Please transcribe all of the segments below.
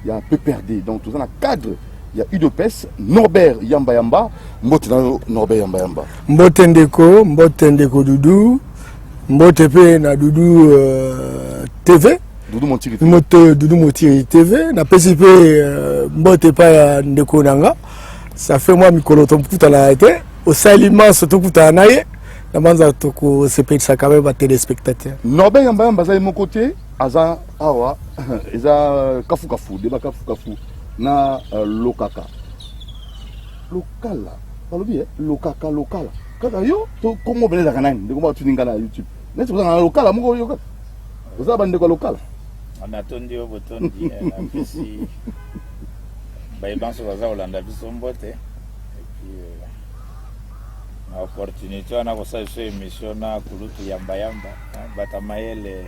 il y a PPRD. Donc, tout ça, dans le cadre, il y a UDPS, Norbert Yamba Yamba, Norbert Yamba Yamba. Mbotendeko Doudou, Mbotepe na Doudou TV. Doudou Montiri TV. Doudou Montiri TV. Na PCP Mbotepa Ndeko Nanga. Ça fait moi Mikolo Tomputa na été. Au saliment, surtout Puta Naye. Na manza toko CP ça quand même à téléspectateurs. Norbert Yamba Yamba, ça est mon côté. Aza Awa. Eza Kafu Kafu. Débat Kafu Kafu. Na Lokaka. Lokala. Palobi, Lokaka, Lokala. Kaka yo, to Congo Beleza Kanani. De comment tu n'ingas na YouTube. Mais c'est pour ça, Lokala, Mongo Yoka. Vous avez bandé quoi local? On a tondi au bouton dit, ici. Baïban sur la Hollande, ils sont botés. Et puis, l'opportunité, on a reçu une émission à Kouloutou Yamba Yamba. Batamaël,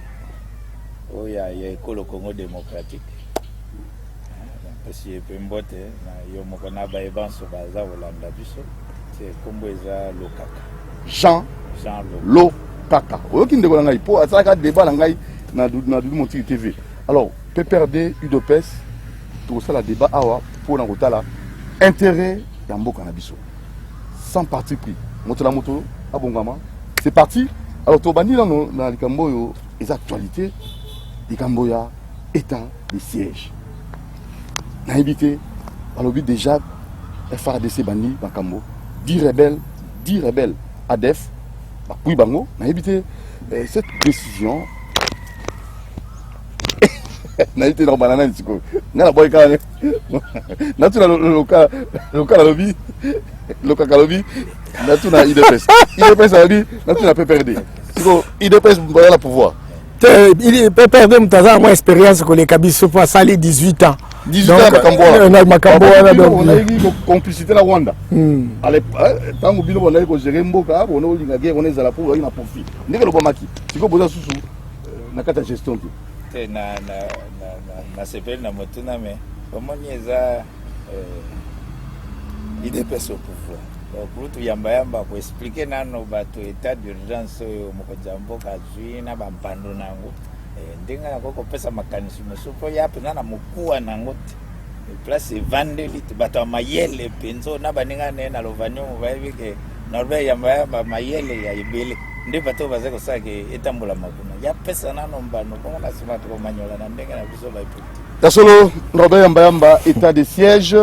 où il y a l'école au Congo démocratique. Parce qu'il y a un boté, il y a un baïban sur la Hollande, c'est comme Lokaka. Jean Lokaka. Oyoki ndeko ngai po asaka débat ngai na Doudou Montiri TV. Alors, PPRD UDPS tout ça la débat awa pour na kotala intérêt ya mboka na biso. Sans parti pris. Moto la moto abongama. C'est parti. Alors to bandi na likambo yo les actualités likambo ya état de siège. Na évité alors déjà FARDC bandi bakambo 10 rebelles ADF. Oui, bango, on a évité cette décision. On a évité dans banane, on a boy carré. On a tout local lobby, local lobby. On a tout dans IDPS. IDPS a dit, on a tout dans PPRD. IDPS va la pouvoir. PPRD, on a moins expérience que les Kabiso pour salir 18 ans. 18 ans à Makamboa. On a eu une complicité à Rwanda. Tant que nous avons géré Mboka, on a eu une guerre, on est à la pour un profit. Nous avons maki. Si vous avez sous na kata gestion. Na CPL na motuna mais comment nieza IDPS au pouvoir. Donc Kouloutou Yamba Yamba pour expliquer nano bato état d'urgence au Mokojamboka zui na bampando nango. Ndenga na koko pesa makanisi mosupo ya pena na mukua nango place vandeli bato mayele penzo na baninga na lovanyo mubaye ke Norbert Yamba Yamba mayele ya ibele ndi bato bazeko sake etambula makuna ya pesa nano mbano kwa na sima to manyola na ndenga na biso baipo tasolo Norbert Yamba Yamba état de siège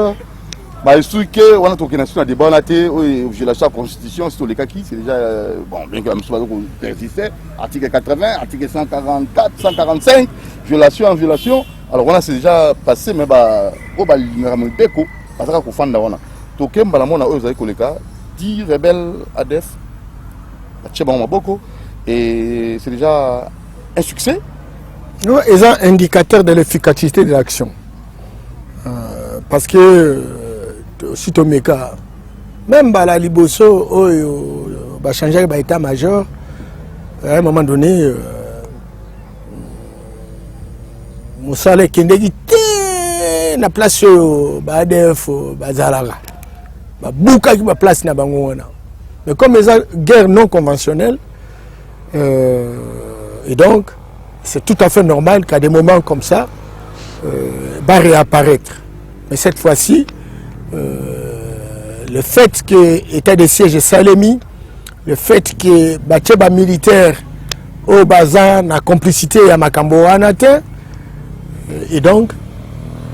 bah expliqué on a toqué national débat on a été violation de la constitution c'est les kaki c'est déjà bon bien que la monsieur persistait article 80 article 144 145 violation en violation alors on a c'est déjà passé mais bah au bal deko parce que ko fanda on a toqué mbala mona oyo zali koleka 10 rebelles ADF tcheba maboko et c'est déjà un succès. Nous c'est un indicateur de l'efficacité de l'action parce que si tu meka même la liboso va changer l'état major à un moment donné mon salaire qui est na place ADF bazalaga bouka qui ma place na bango mais comme les guerre non conventionnelle et donc c'est tout à fait normal qu'à des moments comme ça va réapparaître mais cette fois-ci le fait que l'état de siège est salémi, le fait que Bacheba militaire au Bazan a complicité à Makambo Anate, et donc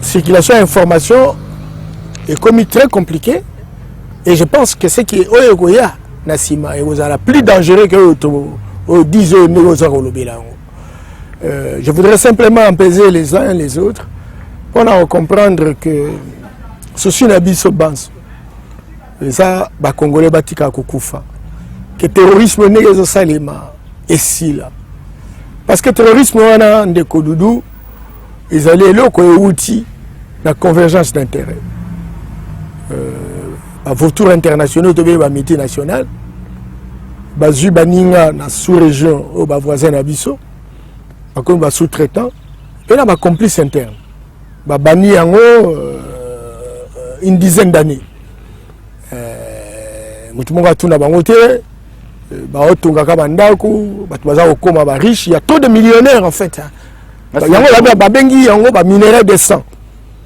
circulation d'information est commis très compliqué. Et je pense que ce qui est Oyegoya Nassima et vous avez plus dangereux que 10 ans. Je voudrais simplement apaiser les uns et les autres pour comprendre que ceci n'a pas de base. Et ça, les Congolais batika kukufa. Que le terrorisme n'est pas salima et si là. Parce que le terrorisme, on a des Kodoudou, ils allaient là où outil la convergence d'intérêts. À vos tours internationaux, de la multinationale, bazu baninga na sous-région au voisin Abisso, comme sous-traitant, et là, complice interne. Bani yango une dizaine d'années. Mutumonga tuna bangote, baotunga kabandako, batwaza okoma ba riche, il y a trop de millionnaires en fait. Yango la babengi yango ba minerai de sang.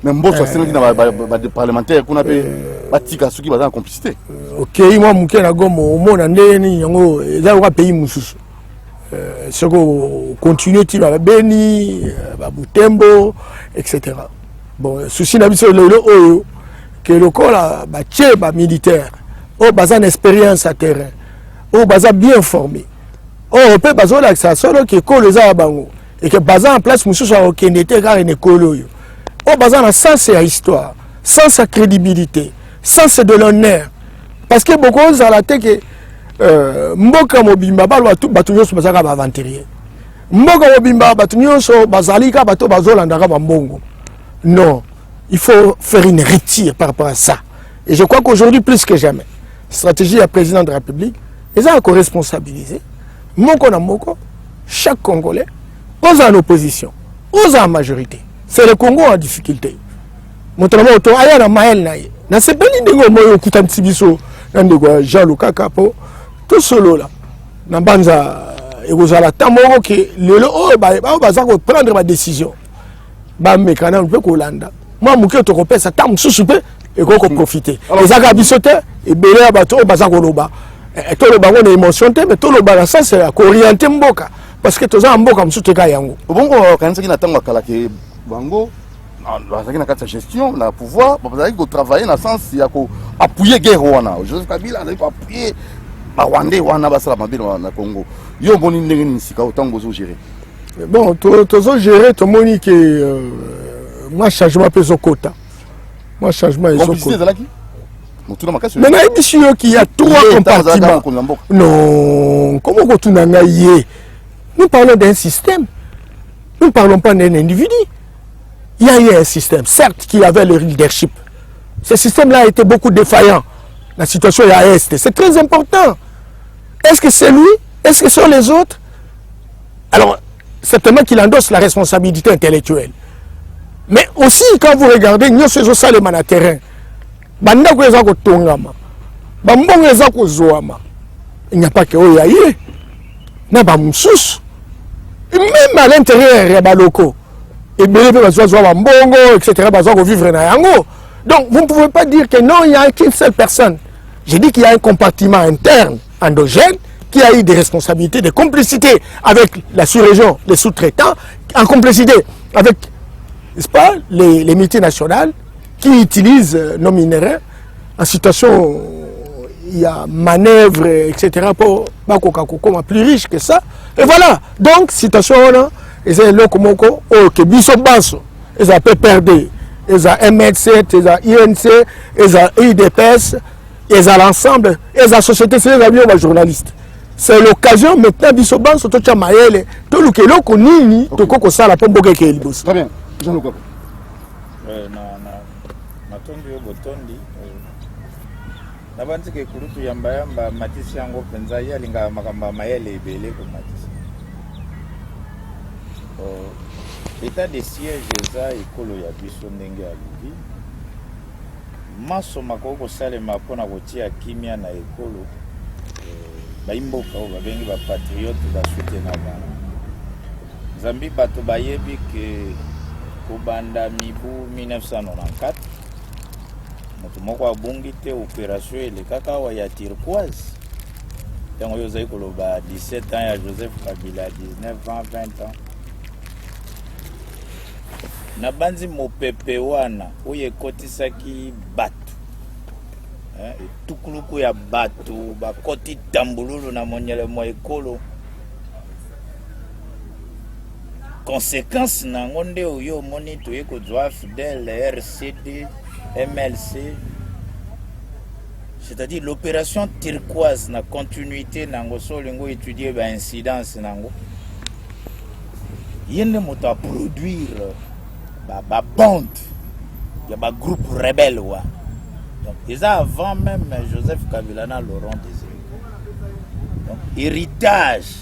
mais mboso asengi na des parlementaires qu'on appelle batika soki baza en complicité. OK, moi muke na gomo omona ndeni yango eza wa pays mususu. Soko continuer ti ba Beni, ba Butembo, etc. Bon, souci na biso lelo oyo que le corps ba tché ba militaire, o baza en expérience à terrain, o baza bien formé. On peut bazo la ça solo que ko les a bango et que baza en place mususu a okendete car une école yo. O baza na sens et histoire, sans sa crédibilité, sens de l'honneur. Parce que beaucoup à la tête que mboka mobimba balwa tout batu nyonso bazaka ba aventurier. Mboka mobimba batu nyonso bazalika bato bazolandaka ba mbongo. Non, il faut faire une retire par rapport à ça. Et je crois qu'aujourd'hui plus que jamais, stratégie à président de la République, ils ont encore responsabilisé. Moko na moko, chaque Congolais, aux en opposition, aux en majorité. C'est le Congo en difficulté. Montrement auto aya na mael na ye. Na sepeli ndingo moyo kutantibiso ndego Jean-Luc Kapo tout solo là. Na banza ekozala tamoko ke lelo o ba baza ko prendre ma décision. Ba mekana peut ko landa. Moi muke to ko pesa tam susupe et ko profiter. Les aga bisote et belé bato baza ko loba. To loba ngone émotion te mais to loba na ça c'est ko orienter mboka parce que toza mboka msute ka yango. Bongo kanisa ki natanga kala ke bango bazaki na kati ya gestion na pouvoir bazaki ko travailler na sens ya ko appuyer guerre wana Joseph Kabila a ko appuyer ba Rwandais wana basala mabino na Congo yo boni ndenge ni sika autant bozo gérer bon tozo gérer to moni que moi changement peso quota moi changement est complicité zalaki mutuna makasi mais na émission qui a trois compartiments non comment ko tunanga yé nous parlons d'un système nous ne parlons pas d'un individu. Il y a eu un système, certes, qui avait le leadership. Ce système-là a été beaucoup défaillant. La situation est à Est. C'est très important. Est-ce que c'est lui? Est-ce que ce sont les autres? Alors, certainement qu'il endosse la responsabilité intellectuelle. Mais aussi, quand vous regardez, nous sommes sur le terrain. Il n'y a pas que Oyaye. Il n'y a pas Moussous. Même à l'intérieur, il y a des locaux. Et bien, etc. Vivre donc, vous ne pouvez pas dire que non, il n'y a qu'une seule personne. J'ai dit qu'il y a un compartiment interne, endogène, qui a eu des responsabilités, des complicités avec la sous-région, les sous-traitants, en complicité avec, n'est-ce pas, les multinationales qui utilisent nos minéraux en situation, il y a manœuvre, etc. pour Bakokakoko plus riche que ça. Et voilà. Donc, situation là. Et c'est là que biso basso, ils ont PPRD, ils ont MLC, ils ont INC, ils ont IDPS, ils ont l'ensemble, ils ont la société civile, ils ont les journalistes. C'est l'occasion maintenant biso basso, tout ça maël, tout le que l'on connaît, tout le que ça la pompe qui est libre. Très bien. Jean Luc. Matondi botondi. Na banzi ke kurutu yamba matisi yango penza yalinga makamba maël ebele ko matisi. État de siège eza ekolo ya biso ndenge alobi maso makoko salema mpona kotia kimia na ekolo baimboka oyo babengi bapatriote basutena bango nzambi bato bayebi ke kobanda mibu 1994 moto moko abungi te opération elekaka awa ya turquoise ntango oyo ozali koloba 17 ans ya Joseph Kabila 19 ans 20 ans na banzi mopepe wana oyo ekotisaki bato etukuluku ya bato bakoti tambululu na monyele mwa ekolo conséquence nango nde oyo omoni toye kozwa Fidel RCD MLC c'est-à-dire l'opération turquoise na continuité nango so olingo étudier ba incidence nango yende moto a produire ba bande, il y a un groupe rebelle. Donc, déjà avant même Joseph Kabila dans Laurent Désiré. Donc, héritage,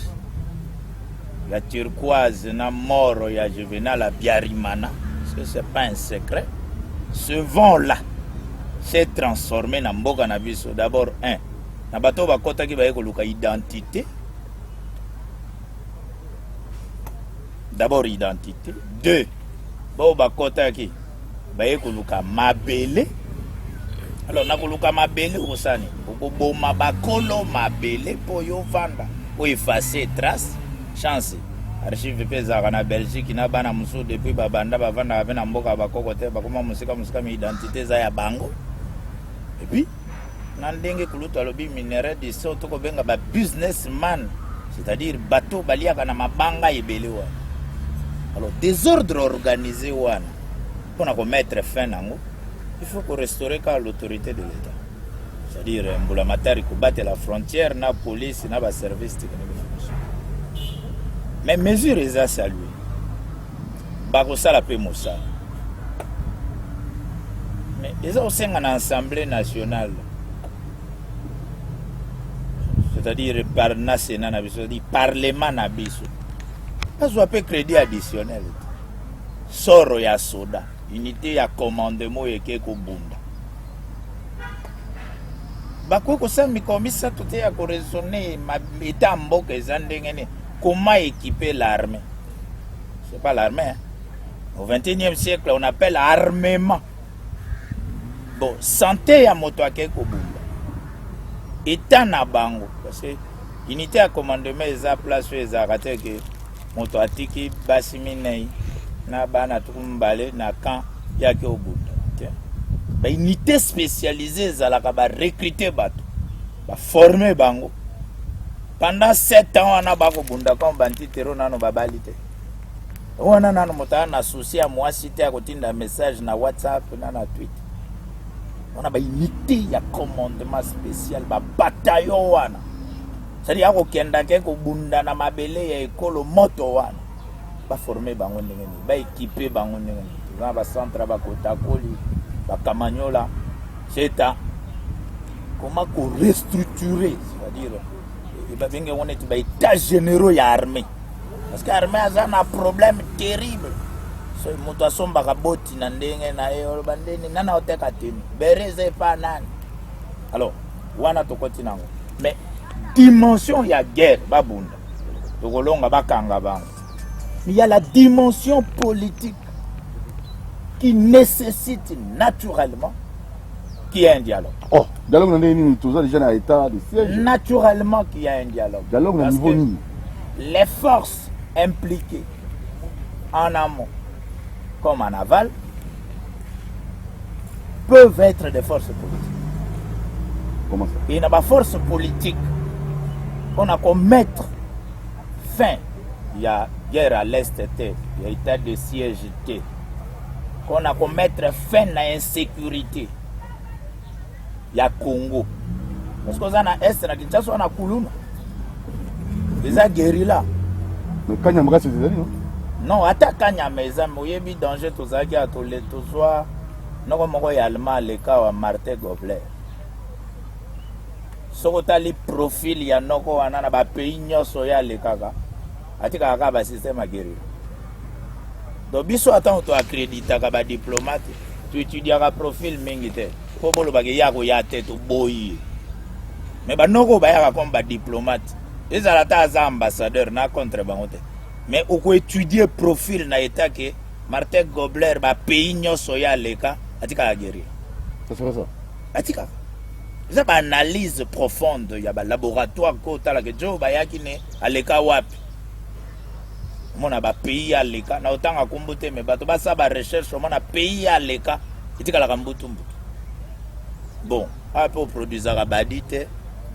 la turquoise, la mort, il y a Juvenal à Biarimana, parce que ce n'est pas un secret. Ce vent-là s'est transformé dans Mboka Nabiso. D'abord, un, na bato bakota ki baye koluka identité. D'abord, identité. Deux, bon bakota ki baye koluka mabele. Alors nakoluka mabele osani boma bakolo mabele po yo vanda o effacer trace chance archive peza na Belgique na bana musu depuis babanda bavanda ba na mboka bakoko te bakoma musika mi identité za ya bango. Et puis na ndenge kuluta lobi minere de soto ko benga ba businessman, c'est-à-dire bateau baliaka na mabanga ebelewa. Alors désordre organisé wana pour na ko mettre fin nango, il faut qu'on restaurer l'autorité de l'État. C'est-à-dire mbulamatari ko battre la frontière na police na ba service technique. Mais mesure eza saluer. Bakosala pe mosa. Mais eza osenga na Assemblée nationale. C'est-à-dire par national na biso, c'est-à-dire parlement na biso. Azwa pe crédit additionnel. Soro ya soda, unité ya commandement eke ko bunda. Bako ko sa mi komisa tout ya ko raisonner ma état mboka ezandengene. Comment équiper l'armée? C'est pas l'armée. Hein? Au XXIe siècle, on appelle armement. Bon, santé à moto à Kekobumba. État na bango. Parce que unité à commandement, ils ont place, ils ont raté que moto à tiki, basimine, na bana tukumbale, na kan, yake au bout. Unité spécialisée, ils ont recruté bateau. Former bango. Pendant 7 ans, on a bako bunda comme banti terro nano babalite. On a nano motana associé à moi cité à côté d'un message na WhatsApp na tweet. On a ba unité ya commandement spécial ba bataillon wana. C'est-à-dire ako kenda ke ko bunda na mabele ya ekolo moto wana. Ba former bango ndenge ni, ba équiper bango ndenge ni. Ba centre ba kotakoli, ba kamanyola. C'est comment qu'on restructurer, c'est-à-dire on est état généraux ya armée. Parce que l'armée a un problème terrible. So moto asomba kaboti na ndenge na yo bandeni nana oteka tini. Bereze pa nani. Alors, wana tokoti nango. Mais dimension ya guerre babunda. Tokolonga bakanga bango. Il y a la dimension politique qui nécessite naturellement qu'il y ait un dialogue. Oh, dialogue nous tous déjà dans l'état de siège. Naturellement qu'il y a un dialogue. Dialogue au niveau ni. Les forces impliquées en amont comme en aval peuvent être des forces politiques. Comment ça? Il y a des forces politiques qu'on a qu'à mettre fin. Il y a guerre à l'est, il y a état de siège, qu'on a qu'à mettre fin à l'insécurité. Il y a Congo. Parce que dans l'Est, dans Kinshasa, on a Koulouna. Des guérilla. Mais Kanyamga, c'est des amis, non? Non, attaque Kanyama, il y a un danger, tout ça, tout le tout soit. Nous avons allemand, le cas de Martin Gobler. Si vous avez le profil, il y a un pays qui a le cas. Il y a un système à guérir. Donc, si vous avez accrédité comme diplomate, tu étudies un profil militaire. Pour le bagage, il y a tête boy. Mais banoko bayaka comme diplomate. Ils ont été ambassadeurs na contre bangote. Mais au ko étudier profil na état que Martin Gobler ba pays nyoso ya leka atika la guerre. Ça serait ça. Atika. Ça ba analyse profonde ya ba laboratoire ko tala que jo bayaki ne aleka wapi. Mona ba pays ya leka na otanga kumbuté mais bato ba sa ba recherche mona pays ya leka itika la kambutumbu. Bon, après produire la badite,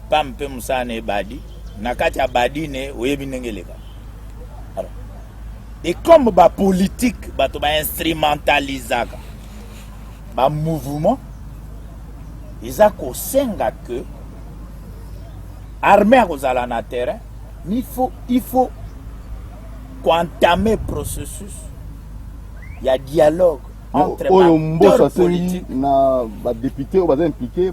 pas un peu moussane badi, nakati ya badine, oyebi nengeleka. Alors, et comme ba politique, ba to ba instrumentalisaka, ba mouvement, ils a kosenga que armée à kozala na terrain, il faut entamer processus, il y a dialogue. Entre les politiques na ba député ou ba impliqué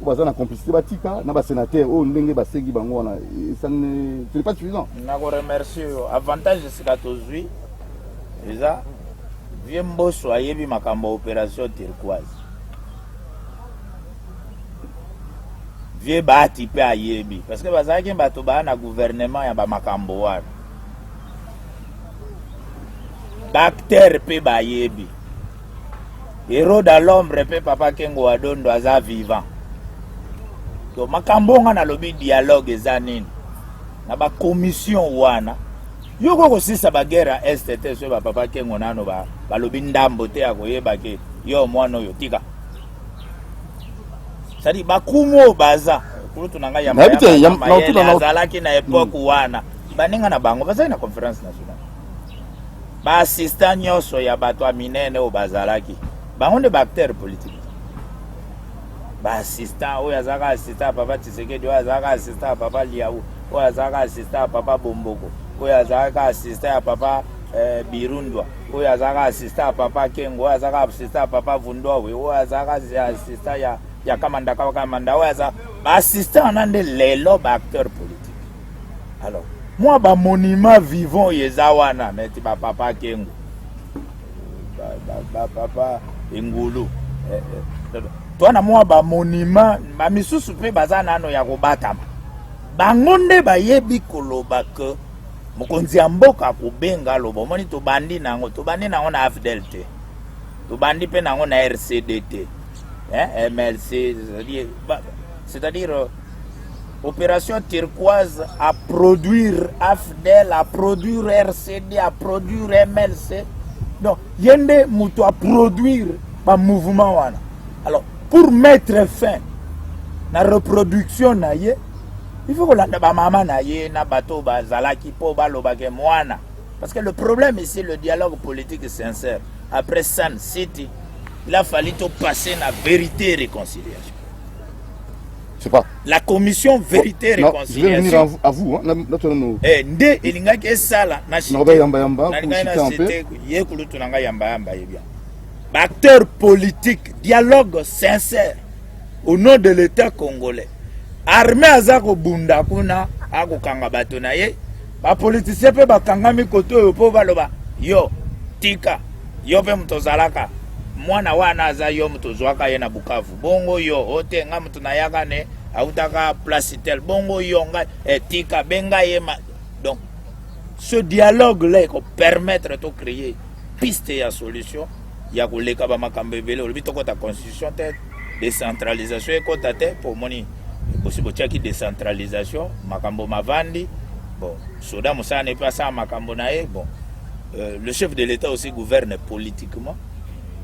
ou ba na complicité batika na ba sénateur ou ndenge ba segi bango na ça n'est pas suffisant. Na ko remercier avantage c'est que tozui déjà viembo soyebi makambo opération turquoise. Vie ba type ayebi parce que bazaki bato ba na gouvernement ya ba makambo wana. Bactère pe ba yebi. héros dans l'ombre pe papa Kengo Adondo aza vivant. Donc makambonga na lobby dialogue ezanini. Na ba commission wana. Yoko ko sisa ba guerre STT so ba papa Kengo nano ba lobby ndambo te akoyeba ke yo mwana yo tika. Sadi bakumo baza kulutu nanga ya azalaki na époque wana. Baninga na bango baza na conférence nationale. Ba assistant nyoso ya bato minene o bazalaki. Bango de acteurs politiques. Ba assistant o yazaka assistant papa Tshisekedi o yazaka assistant papa Liaou o yazaka assistant papa Bomboko o yazaka assistant papa Birundwa o yazaka assistant papa Kengo o yazaka assistant papa Vundwawe o yazaka assistant ya Kamanda o yazaka ba assistant nande lelo ba acteurs politiques. Alors moi ba monument vivant yezawana meti ba papa Kengo papa Engulu toi na moi ba monument ba misusu pe baza nano ya kobatama bangonde bayebi koloba ke mokonzi ya mboka kobenga lobo moni to bandi nango na AFDLT to bandi pe nango na RCDT MLC c'est-à-dire opération turquoise à produire AFDL, à produire RCD, à produire MLC. Donc, yende muto à produire par mouvement wana. Alors, pour mettre fin à la reproduction na ye, il faut que la maman na ye na bato ba zalaki po ba lobake mwana. Parce que le problème ici, le dialogue politique est sincère. Après Sun City, il a fallu tout passer la vérité et réconciliation. C'est pas. La commission vérité et réconciliation. Je vais venir à vous. Hein. Nde elingaki esala na chité. Acteur politique, dialogue sincère au nom de l'État congolais. Armée azako bunda kuna ako kanga bato na ye. Ba politicien pe bakangami koto yo po baloba yo tika yo pe mtozalaka. Mwana wana aza yo mtozwaka ye na Bukavu. Bongo yo ote nga mtu na yaka ne autaka place tel. Bongo yo nga tika benga ye ma. Donc ce dialogue là ko permettre de créer piste ya solution ya koleka ba makambo ebele olobi to kota constitution te décentralisation et kota te pour moni possible tiaki décentralisation makambo mavandi bon soda musane pas ça makambo na e bon le chef de l'État aussi gouverne politiquement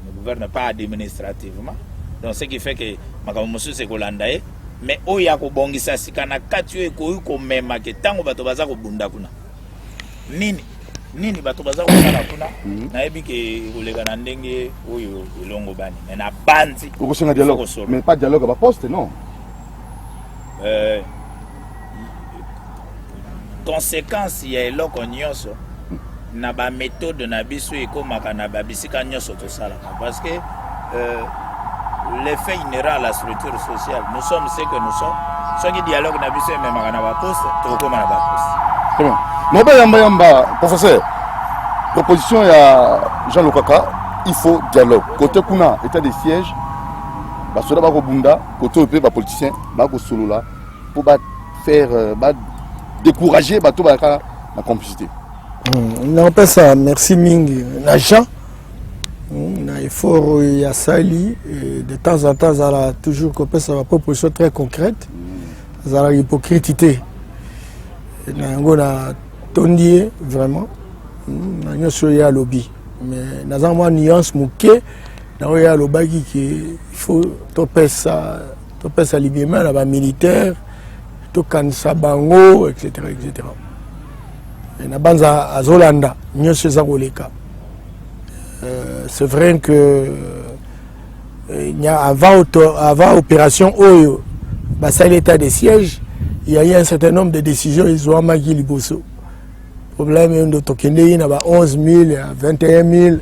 ne gouverne pas administrativement. Donc ce qui fait que Makamusu c'est Kolandae, mais oya ko bongisa sikana kati yo ko ko mema ke tango bato baza ko bunda kuna. Nini bato baza ko sala kuna na yebi ke olega na ndenge oyo elongo bani. Mais na banzi ko senga dialogue mais pas dialogue ba poste non. Conséquence ya eloko nyonso na ba méthode na biso ekomaka na ba bisika nyonso to sala parce que l'effet inhérent à la structure sociale nous sommes ce que nous sommes ce qui dialogue na biso même na ba poste to koma na ba poste très bien no yamba professeur proposition ya Jean Lokaka il faut dialogue côté kuna état de siège ba soda ba ko bunda côté pe ba politicien ba ko solola pour ba faire ba décourager ba to ba la complicité. Non, pas ça. Merci Ming. Jean, na effort ya sali de temps en temps ça a toujours copé sa proposition très concrète. Ça a hypocrité. Na ngona tondier vraiment. Na nyoso ya lobby. Mais na za moi nuance muke na ya lobaki que il faut topé ça librement la ba militaire, to kansa bango etc. Na banza azolanda nyonso eza koleka. C'est vrai que avant opération oyo basali l'état de siège il y a eu un certain nombre de décisions ezwamaki liboso problème de tokende na ba 11 000 à 21 000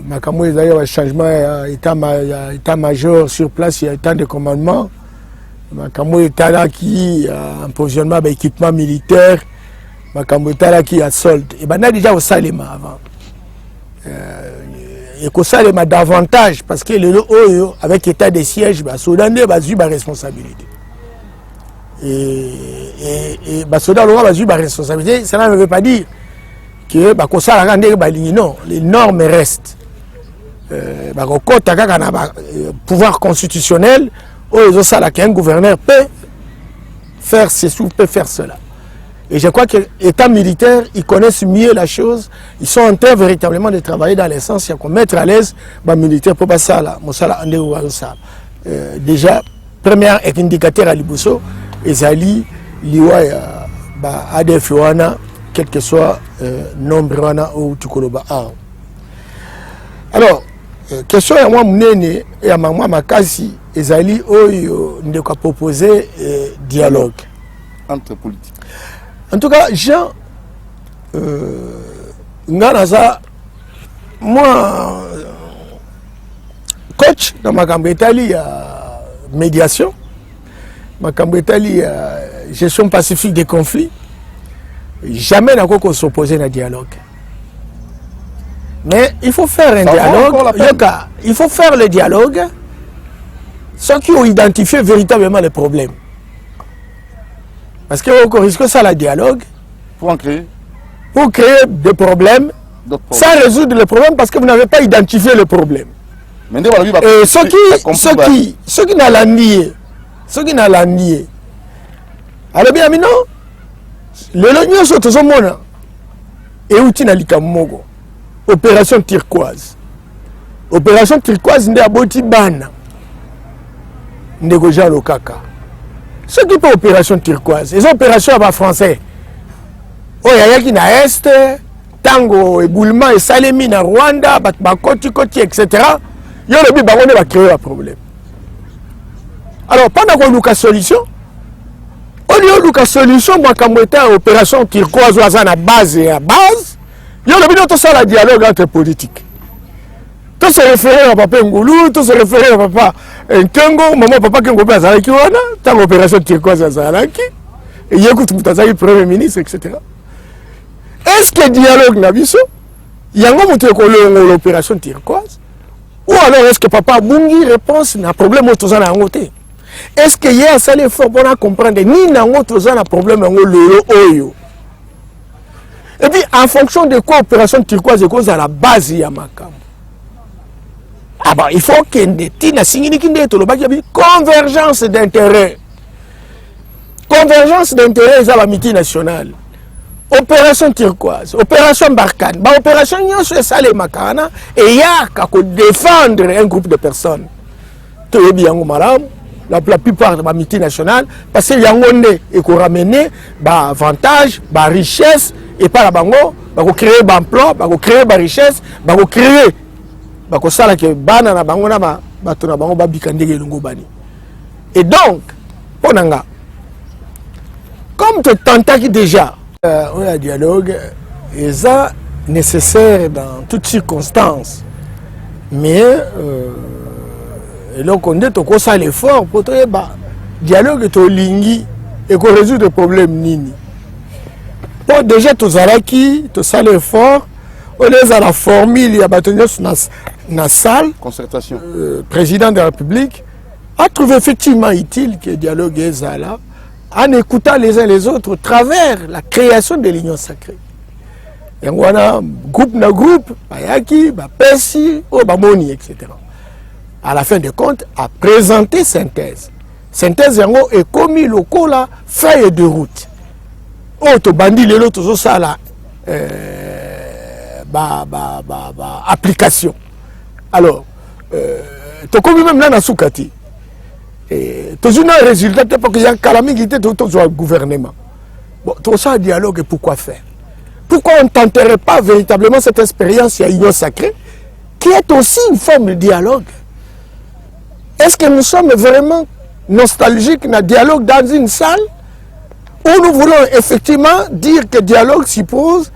makambo ezali ya changement ya état-major sur place il y a état de commandement makambo etalaki un provisionnement d'équipement militaire makambo etalaki ya solde et bana déjà au salema avant et ko salema davantage parce que le oyo avec état de siège ba soldats bazu ba responsabilité et ba soldats lo bazu ba responsabilité ça ne veut pas dire que ba ko sala ndenge ba ligne non les normes restent bakokota kaka na pouvoir constitutionnel oyo ezosala qu'un gouverneur peut faire ceci ou peut faire cela. Et je crois que l'État militaire, ils connaissent mieux la chose. Ils sont en train véritablement de travailler dans l'essence, pour mettre à l'aise les militaires pour passer là. Déjà, premier indicateur à Liboso, Ezali, Liwa, ADF wana, quel que soit nombre wana ou tukoloba. Alors, question à moi mnene et à moi makasi, Ezali oyo ndeko proposer dialogue entre politiques. En tout cas, Jean, moi, coach dans ma Italie médiation, ma Italie gestion pacifique des conflits, jamais n'a qu'on s'opposer à un dialogue. Mais il faut faire un dialogue, il faut faire le dialogue, ceux qui ont identifié véritablement les problèmes. Parce qu'on risque ça, le dialogue. Pour en créer. Pour créer des problèmes, sans résoudre les problèmes parce que vous n'avez pas identifié le problème. Et ceux qui n'ont la nié, alors bien, non, l'Union sur tout le monde, et où tu n'as mogo. Opération turquoise. Opération turquoise, n'est pas bana. Négocier le caca. Ce qui est opération turquoise, les opérations à français. Oh, il y a qui na Est, Tango, éboulement et Salemi na Rwanda, Bakoti, etc. Il y a le but de créer un problème. Alors, pendant qu'on a une solution, on a une solution, moi, comme étant opération turquoise, à la base et à base, il y a le but de ça, le dialogue entre politiques. Tout se référer à Papa Ngoulou, tout se référer à Papa Nkengo, maman Papa Kengo Azalaki wana, tant opération turquoise Azalaki, et Yekout Moutazaki, Premier ministre, etc. Est-ce que le dialogue n'a pas il y a un l'opération turquoise? Ou alors est-ce que Papa Bungi réponse à un problème autour à côté? Est-ce qu'il y a un effort pour comprendre ni n'a un problème oyo? Et puis en fonction de quoi opération turquoise est à la base il y a Makam. Ah bah, il faut qu'il y ait une convergence d'intérêts. Convergence d'intérêts à la multinationale. Opération turquoise, opération Barkhane, opération Nyonso et Salé Makana, et il y a qu'à défendre un groupe de personnes. Tout bien la plupart de la multinationale, parce qu'il y a un et qu'on ramène avantage, richesse, et par la bango, créer un emploi, créer une richesse, créer et donc, comme tu t'entends déjà, un dialogue est nécessaire dans toutes circonstances, mais donc on dit que ça l'effort pour le dialogue est au lingui et qu'on résout des problèmes nini. Pour déjà tout ça qui, tout ça l'effort. On est à la formule, il y a dans salle, concertation. Président de la République a trouvé effectivement utile que le dialogue est là, en écoutant les uns les autres, au travers la création de l'Union sacrée. Et on a groupe, Bayaki, Pessi, Obamoni, etc. À la fin de compte, a présenté synthèse. Synthèse est commis le la feuille de route. Auto bandi les autres ça là. Application. Alors, tu as même là dans Soukati. Tu as un résultat pour que y ait un calamité dans le gouvernement. Bon, tout ça, un dialogue, et pourquoi faire? Pourquoi on ne tenterait pas véritablement cette expérience à l'Union sacrée, qui est aussi une forme de dialogue? Est-ce que nous sommes vraiment nostalgiques d'un dialogue dans une salle, où nous voulons effectivement dire que le dialogue suppose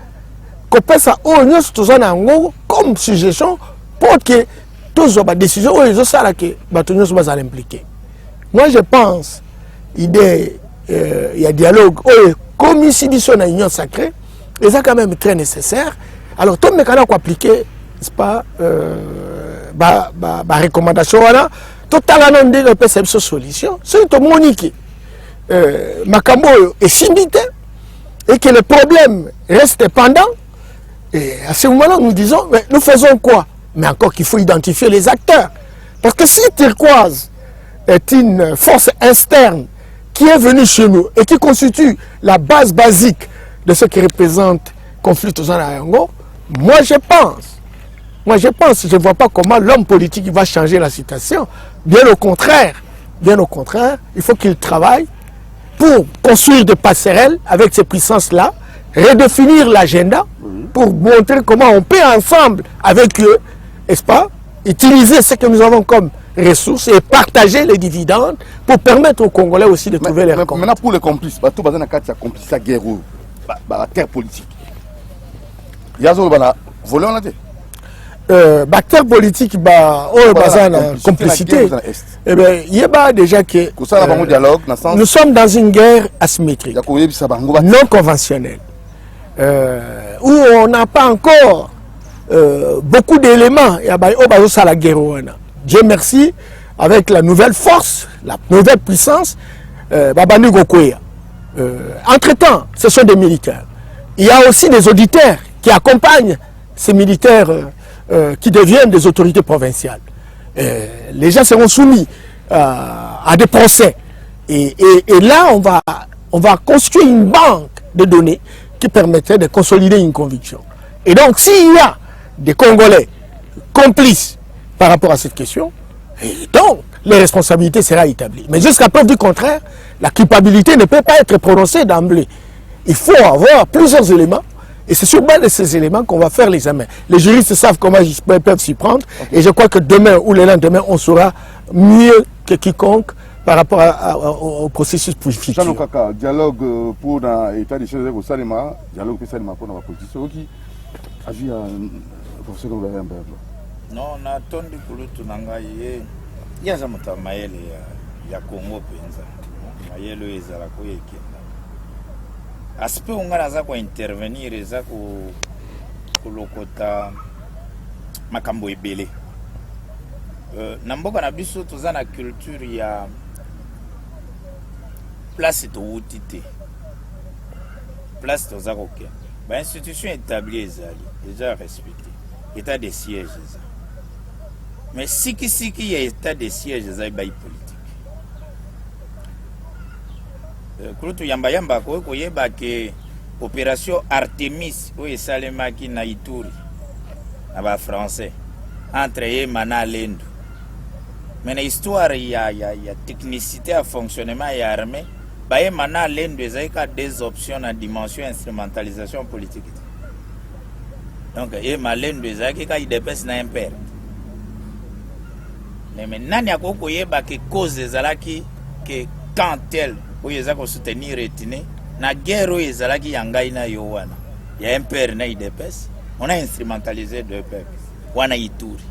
qu'on peut ça comme suggestion pour que toutes les décisions où ils ont ça que soient impliqués. Moi je pense il y a dialogue comme ici dit sur l'union sacrée et ça quand même très nécessaire. Alors tout le monde peut appliquer n'est-ce pas recommandation voilà tout à l'heure on peut cette solution c'est tout monique Makambo est simité et que le problème reste pendant. Et à ce moment-là, nous disons, mais nous faisons quoi? mais encore qu'il faut identifier les acteurs. Parce que si Turquoise est une force externe qui est venue chez nous et qui constitue la base basique de ce qui représente le conflit aux Yango, moi je pense, je ne vois pas comment l'homme politique va changer la situation. Bien au contraire, il faut qu'il travaille pour construire des passerelles avec ces puissances-là, redéfinir l'agenda pour montrer comment on peut ensemble avec eux, n'est-ce pas, utiliser ce que nous avons comme ressources et partager les dividendes pour permettre aux Congolais aussi de trouver leurs comptes. Maintenant pour les complices, tout basé dans la complice la guerre la terre politique. Il y a un volé on a dit. Bactère politique, complicité, eh bien, il y a déjà que nous sommes dans une guerre asymétrique, non conventionnelle, où on n'a pas encore beaucoup d'éléments. Dieu merci, avec la nouvelle force, la nouvelle puissance, entre-temps, ce sont des militaires. Il y a aussi des auditeurs qui accompagnent ces militaires qui deviennent des autorités provinciales. Les gens seront soumis à des procès. Et là, on va construire une banque de données qui permettrait de consolider une conviction. Et donc, s'il y a des Congolais complices par rapport à cette question, donc, les responsabilités seront établies. Mais jusqu'à preuve du contraire, la culpabilité ne peut pas être prononcée d'emblée. Il faut avoir plusieurs éléments. Et c'est sur base de ces éléments qu'on va faire l'examen. Les juristes savent comment ils peuvent s'y prendre. Okay. Et je crois que demain ou le lendemain, on saura mieux que quiconque par rapport au processus futur. Jean Kaka, dialogue pour l'état des choses au Salima, dialogue pour Salima pour la position qui agit à professeur de la non, on a attendu que l'autre n'engaye. Il y a un maël ya Congo penza. Maël ezala ko yekenda. Aspect on a za ko intervenir za ko lokota makambo ebele. Na mboka na biso toza na culture ya place to utité. Place toza ko ke. Ba institution établie ezali déjà respectée. État de siège ça. Mais si il y a état de siège ça ba politique. Kurutu yamba ko yeba ke opération Artemis o esalemaki na Ituri na ba français entre Yema na Lendu. Mais na histoire ya technicité à fonctionnement ya armée ba Yema na Lendu ezaka des options na dimension instrumentalisation politique. Donc Yema Lendu ezaka ka IDPS na impère. Mais nani akoko yeba ke cause ezalaki que quand elle où ils ont soutenir retenu na guerre où ils ont qui yangai na yowana ya impère na IDPS on a instrumentalisé deux peuples wana Ituri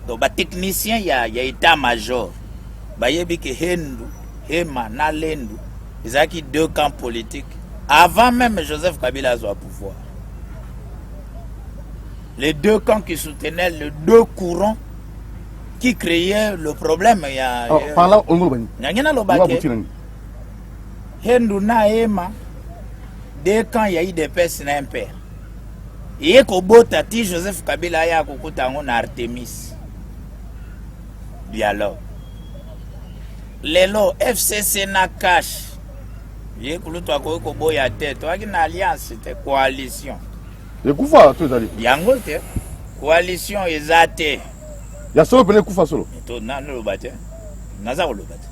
donc ba technicien ya état major ba yebi ke Hendu Hema na Lendu ils ont qui deux camps politiques avant même Joseph Kabila soit au pouvoir, les deux camps qui soutenaient les deux courants qui créaient le problème par là on Hendu na Ema de quand il y a eu des personnes na impère. Et ko bota ti Joseph Kabila ya kokuta ngo na Artemis. Dialogue. Lelo FCC na cash. Ye kulutu ko boya tête. Toi qui na alliance te coalition. Le kufa to zali. Yango te. Coalition ezate. Ya solo pene kufa solo. To na no bate. Naza ko bate.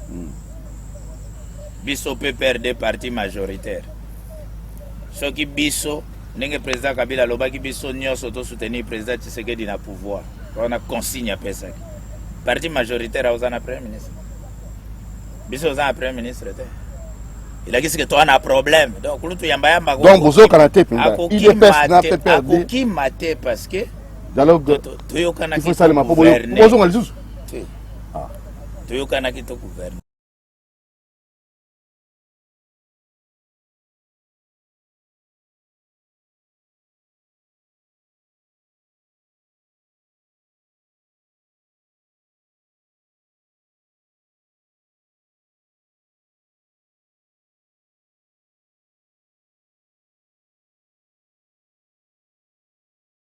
Biso peut perdre des partis majoritaires. Ce qui biso, n'est président Kabila loba qui biso nyoso to soutenir président Tshisekedi na pouvoir. On a consigne à ça. Parti majoritaire aux ana premier ministre. Biso aux ana premier ministre. Il a dit que toi on a problème. Donc lutu yamba donc bozo kanaté pinda. Il est na peut perdre. Qui maté parce que dialogue to yokana il faut ça le mapo bozo ngalizusu. To yokana ki to gouverner.